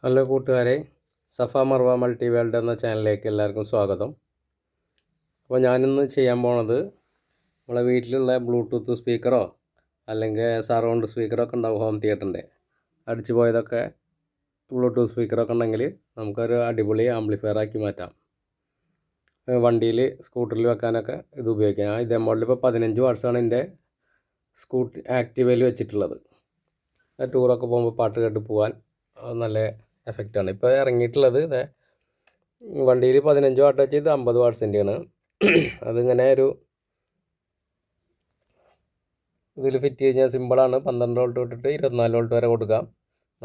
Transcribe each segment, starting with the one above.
Hello കൂട്ടുകാരെ, സഫ Marwa multi world എന്ന ചാനലിലേക്ക് എല്ലാവർക്കും സ്വാഗതം. അപ്പോൾ ഞാനിന്ന് ചെയ്യാൻ പോണത് നമ്മളെ വീട്ടിലുള്ള ബ്ലൂടൂത്ത് സ്പീക്കറോ അല്ലെങ്കിൽ സറൗണ്ട് സ്പീക്കറൊക്കെ ഉണ്ടാവും, ഹോം തിയേറ്ററിൻ്റെ അടിച്ചു പോയതൊക്കെ ബ്ലൂടൂത്ത് സ്പീക്കറൊക്കെ ഉണ്ടെങ്കിൽ നമുക്കൊരു അടിപൊളി ആംപ്ലിഫയർ ആക്കി മാറ്റാം. വണ്ടിയിൽ സ്കൂട്ടറിൽ വെക്കാനൊക്കെ ഇത് ഉപയോഗിക്കാം. ഞാൻ ഇതേ മോഡലിൽ ഇപ്പോൾ 15 വാട്ട്സാണ് എൻ്റെ ആക്റ്റീവയിൽ വെച്ചിട്ടുള്ളത്. ടൂറൊക്കെ പോകുമ്പോൾ പാട്ട് കേട്ട് പോകാൻ നല്ല എഫക്റ്റാണ്. ഇപ്പോൾ ഇറങ്ങിയിട്ടുള്ളത് വണ്ടിയിൽ 15 വാട്ട് വെച്ച് ഇത് 50 വാട്ട്സിൻ്റെയാണ്. അതിങ്ങനെ ഇതിൽ ഫിറ്റ് കഴിഞ്ഞാൽ സിമ്പിളാണ്. 12 വോൾട്ട് തൊട്ടിട്ട് 24 വോൾട്ട് വരെ കൊടുക്കാം.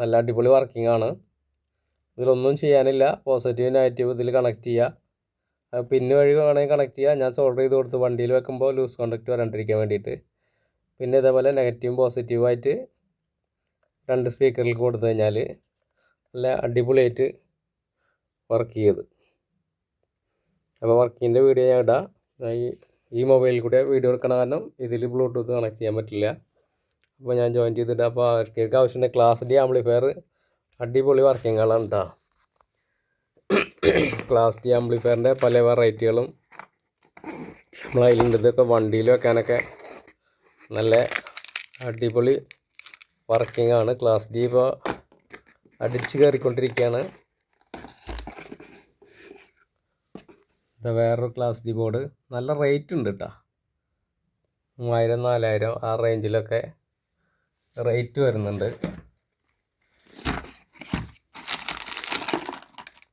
നല്ല അടിപൊളി വർക്കിംഗ് ആണ്. ഇതിലൊന്നും ചെയ്യാനില്ല. പോസിറ്റീവ് നെഗറ്റീവ് ഇതിൽ കണക്ട് ചെയ്യുക, പിന്ന് വഴി വേണമെങ്കിൽ കണക്ട് ചെയ്യുക. ഞാൻ സോൾഡർ ചെയ്ത് കൊടുത്ത് വണ്ടിയിൽ വെക്കുമ്പോൾ ലൂസ് കോണ്ടാക്റ്റ് വരാണ്ടിരിക്കാൻ വേണ്ടിയിട്ട്. പിന്നെ ഇതേപോലെ നെഗറ്റീവും പോസിറ്റീവായിട്ട് 2 സ്പീക്കറിൽ കൊടുത്തു കഴിഞ്ഞാൽ നല്ല അടിപൊളിയായിട്ട് വർക്ക് ചെയ്ത്. അപ്പോൾ വർക്കിങ്ങിൻ്റെ വീഡിയോ ഞാൻ ഇടാം. ഈ മൊബൈലിൽ കൂടെ വീഡിയോ എടുക്കണ കാരണം ഇതിൽ ബ്ലൂടൂത്ത് കണക്ട് ചെയ്യാൻ പറ്റില്ല. അപ്പോൾ ഞാൻ ജോയിൻ ചെയ്തിട്ട് അപ്പോൾ അവർക്ക് ആവശ്യമുണ്ട്. ക്ലാസ് ഡി ആംപ്ലിഫയർ അടിപൊളി വർക്കിങ്ങുകളാണ് കേട്ടോ. ക്ലാസ് ഡി ആംപ്ലിഫയറിൻ്റെ പല വെറൈറ്റികളും നമ്മളതിലുണ്ട്. ഇതൊക്കെ വണ്ടിയിൽ വെക്കാനൊക്കെ നല്ല അടിപൊളി വർക്കിംഗ് ആണ്. ക്ലാസ് ഡി ഇപ്പോൾ അടിച്ച് കയറിക്കൊണ്ടിരിക്കുകയാണ്. ഇത് വേറൊരു ക്ലാസ് ഡി ബോർഡ്. നല്ല റേറ്റ് ഉണ്ട് കേട്ടോ. 3000 4000 ആ റേഞ്ചിലൊക്കെ റേറ്റ് വരുന്നുണ്ട്.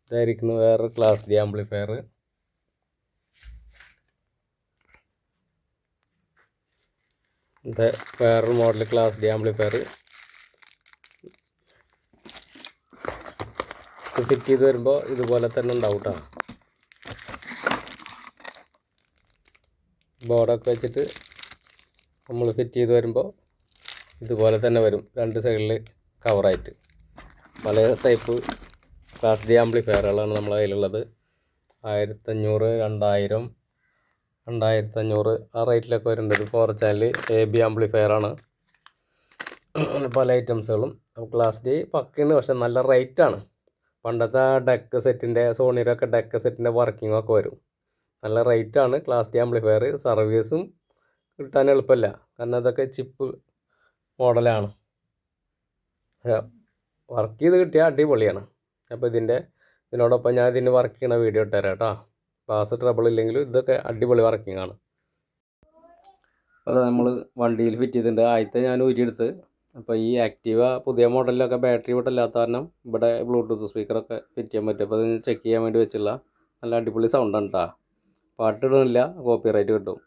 ഇതായിരിക്കുന്നു വേറൊരു ക്ലാസ് ഡി ആംപ്ലിഫയർ. ഇത് വേറൊരു model class D amplifier. Fit ചെയ്ത് വരുമ്പോൾ ഇതുപോലെ തന്നെ ഉണ്ടാവും കേട്ടോ. ബോർഡൊക്കെ വെച്ചിട്ട് നമ്മൾ ഫിറ്റ് ചെയ്ത് വരുമ്പോൾ ഇതുപോലെ തന്നെ വരും. 2 സൈഡിൽ കവറായിട്ട് പല ടൈപ്പ് ക്ലാസ് ഡി ആംപ്ലിഫയറുകളാണ് നമ്മളെ കയ്യിലുള്ളത്. 1500 2000 2500 ആ റേറ്റിലൊക്കെ വരുന്നുണ്ട്. 4 ചാനൽ AB ആംപ്ലിഫയറാണ്. പല ഐറ്റംസുകളും. ക്ലാസ് ഡി പക്കയാണ്, പക്ഷെ നല്ല റേറ്റാണ്. പണ്ടത്തെ ഡെക്ക് സെറ്റിൻ്റെ സോണിയിലൊക്കെ ഡെക്ക് സെറ്റിൻ്റെ വർക്കിങ്ങൊക്കെ വരും. നല്ല റേറ്റാണ് ക്ലാസ് ഡി ആംപ്ലിഫയർ. സർവീസും കിട്ടാൻ എളുപ്പമല്ല, കാരണം അതൊക്കെ ചിപ്പ് മോഡലാണ്. വർക്ക് ചെയ്ത് കിട്ടിയാൽ അടിപൊളിയാണ്. അപ്പോൾ ഇതിനോടൊപ്പം ഞാൻ ഇതിന് വർക്ക് ചെയ്യണ വീഡിയോ ഇട്ടുതരാം കേട്ടോ. ബാസ് ട്രബിൾ ഇല്ലെങ്കിലും ഇതൊക്കെ അടിപൊളി വർക്കിംഗ് ആണ്. അത് നമ്മൾ വണ്ടിയിൽ ഫിറ്റ് ചെയ്തിട്ടുണ്ട്. ആദ്യത്തെ ഞാൻ ഊരിയെടുത്ത്. അപ്പോൾ ഈ ആക്റ്റീവ പുതിയ മോഡലിലൊക്കെ ബാറ്ററി വിട്ടില്ലാത്ത കാരണം ഇവിടെ ബ്ലൂടൂത്ത് സ്പീക്കറൊക്കെ ഫിറ്റ് ചെയ്യാൻ പറ്റും. അപ്പോൾ അത് ചെക്ക് ചെയ്യാൻ വേണ്ടി വെച്ചുള്ള നല്ല അടിപൊളി സൗണ്ടാണ് കേട്ടോ. പാട്ടിടണില്ല, കോപ്പി റൈറ്റ് കിട്ടും.